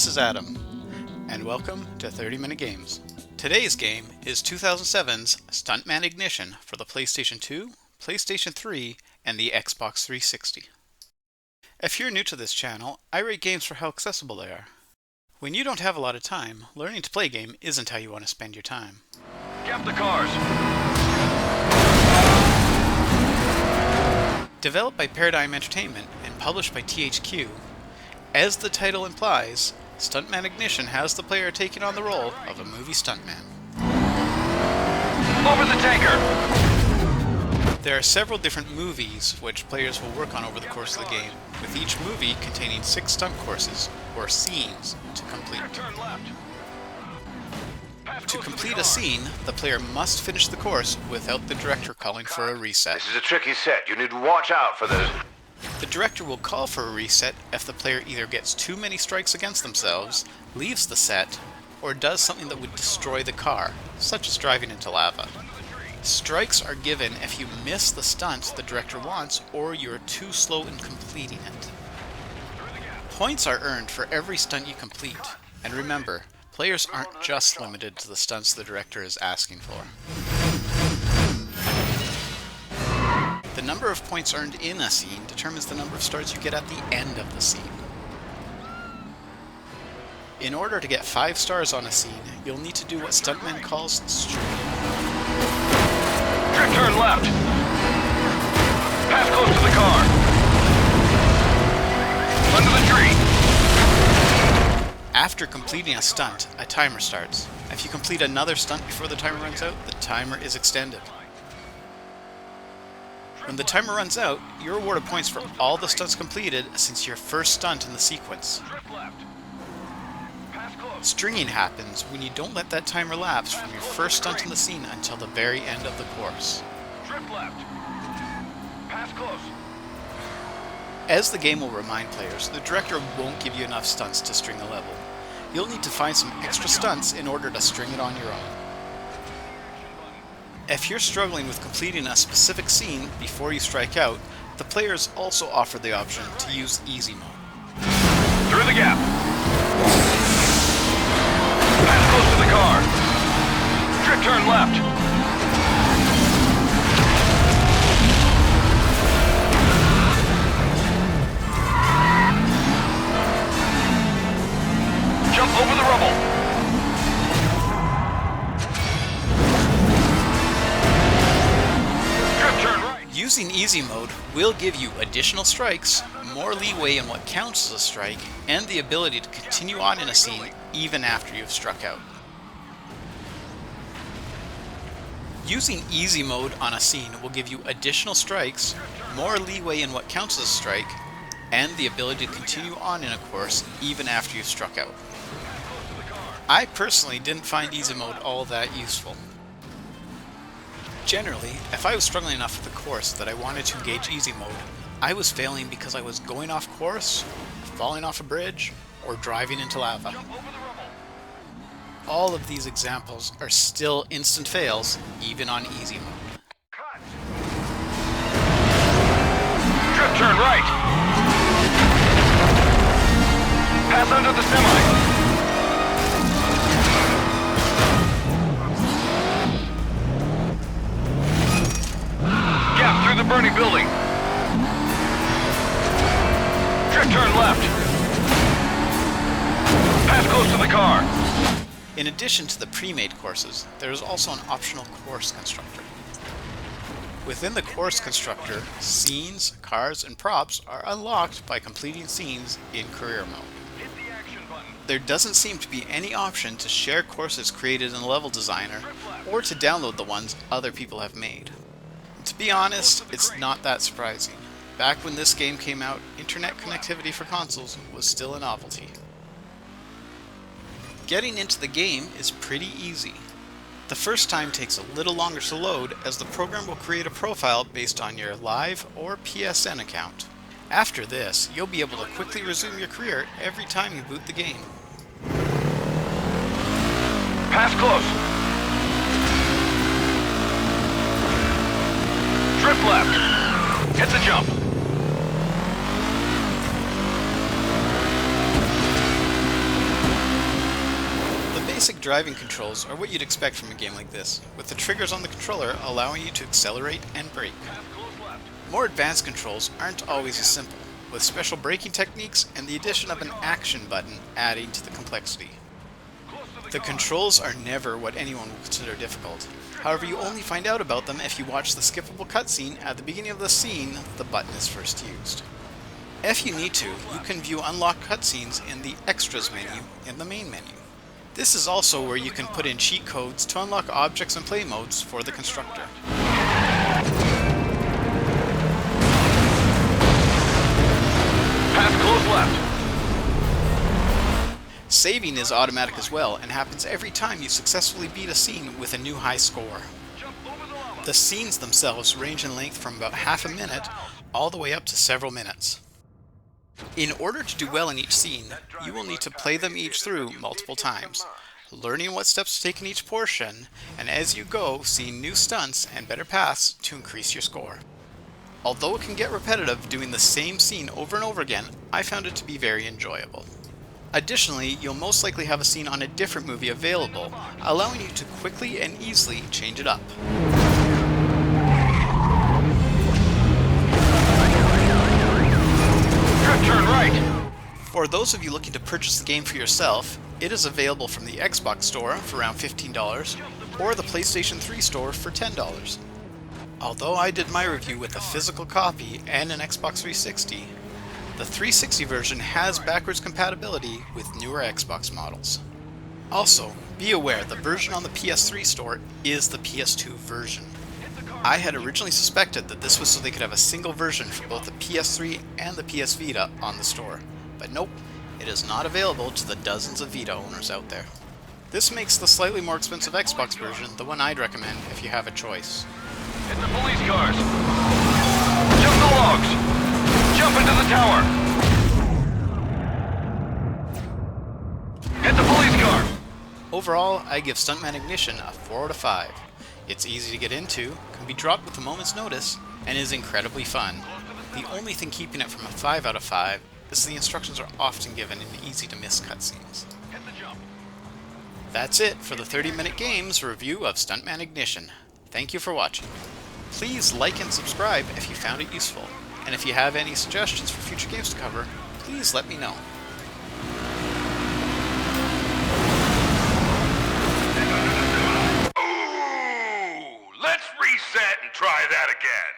this is Adam, and welcome to 30-Minute Games. Today's game is 2007's Stuntman Ignition for the PlayStation 2, PlayStation 3, and the Xbox 360. If you're new to this channel, I rate games for how accessible they are. When you don't have a lot of time, learning to play a game isn't how you want to spend your time. Get the cars! Developed by Paradigm Entertainment and published by THQ, as the title implies, Stuntman Ignition has the player taking on the role of a movie stuntman. Over the tanker! There are several different movies which players will work on over the course of the game, with each movie containing 6 stunt courses, or scenes, to complete. Turn left. To complete a scene, the player must finish the course without the director calling for a reset. This is a tricky set. You need to watch out for this. The director will call for a reset if the player either gets too many strikes against themselves, leaves the set, or does something that would destroy the car, such as driving into lava. Strikes are given if you miss the stunt the director wants or you're too slow in completing it. Points are earned for every stunt you complete, and remember, players aren't just limited to the stunts the director is asking for. The number of points earned in a scene determines the number of stars you get at the end of the scene. In order to get 5 stars on a scene, you'll need to do what Stuntman calls stringing. Turn left! Pass close to the car! Under the tree! After completing a stunt, a timer starts. If you complete another stunt before the timer runs out, the timer is extended. When the timer runs out, you're awarded points for all the stunts completed since your first stunt in the sequence. Stringing happens when you don't let that timer lapse from your first stunt in the scene until the very end of the course. As the game will remind players, the director won't give you enough stunts to string a level. You'll need to find some extra stunts in order to string it on your own. If you're struggling with completing a specific scene before you strike out, the players also offer the option to use easy mode. Through the gap! Pass close to the car! Strict turn left! Jump over the rubble! Using easy mode will give you additional strikes, more leeway in what counts as a strike, and the ability to continue on in a scene even after you've struck out. Using easy mode on a scene will give you additional strikes, more leeway in what counts as a strike, and the ability to continue on in a course even after you've struck out. I personally didn't find easy mode all that useful. Generally, if I was struggling enough with the course that I wanted to engage easy mode, I was failing because I was going off course, falling off a bridge, or driving into lava. All of these examples are still instant fails, even on easy mode. Drift turn right! Pass under the semi! Gap through the burning building. Drift turn left. Pass close to the car. In addition to the pre-made courses, there is also an optional course constructor. Within the course constructor, scenes, cars, and props are unlocked by completing scenes in career mode. Hit the action button. There doesn't seem to be any option to share courses created in Level Designer or to download the ones other people have made. To be honest, it's not that surprising. Back when this game came out, internet connectivity for consoles was still a novelty. Getting into the game is pretty easy. The first time takes a little longer to load as the program will create a profile based on your Live or PSN account. After this, you'll be able to quickly resume your career every time you boot the game. Pass close. Drift left. Hit the jump. basic driving controls are what you'd expect from a game like this, with the triggers on the controller allowing you to accelerate and brake. More advanced controls aren't always as simple, with special braking techniques and the addition of an action button adding to the complexity. The controls are never what anyone would consider difficult. However, you only find out about them if you watch the skippable cutscene at the beginning of the scene the button is first used. If you need to, you can view unlocked cutscenes in the Extras menu in the main menu. This is also where you can put in cheat codes to unlock objects and play modes for the constructor. Pass close left. Saving is automatic as well and happens every time you successfully beat a scene with a new high score. The scenes themselves range in length from about half a minute all the way up to several minutes. In order to do well in each scene, you will need to play them each through multiple times, learning what steps to take in each portion, and as you go, seeing new stunts and better paths to increase your score. Although it can get repetitive doing the same scene over and over again, I found it to be very enjoyable. Additionally, you'll most likely have a scene on a different movie available, allowing you to quickly and easily change it up. Turn right. For those of you looking to purchase the game for yourself, it is available from the Xbox Store for around $15 or the PlayStation 3 Store for $10. Although I did my review with a physical copy and an Xbox 360, the 360 version has backwards compatibility with newer Xbox models. Also, be aware the version on the PS3 store is the PS2 version. I had originally suspected that this was so they could have a single version for both the PS3 and the PS Vita on the store, but nope, it is not available to the dozens of Vita owners out there. This makes the slightly more expensive Xbox version the one I'd recommend if you have a choice. Hit the police cars. Jump the logs. Jump into the tower. Hit the police car. Overall, I give Stuntman Ignition a 4 out of 5. It's easy to get into, can be dropped with a moment's notice, and is incredibly fun. The only thing keeping it from a 5 out of 5 is the instructions are often given in easy to miss cutscenes. That's it for the 30-minute games review of Stuntman Ignition. Thank you for watching. Please like and subscribe if you found it useful, and if you have any suggestions for future games to cover, please let me know. Ooh, let's reset and try that again.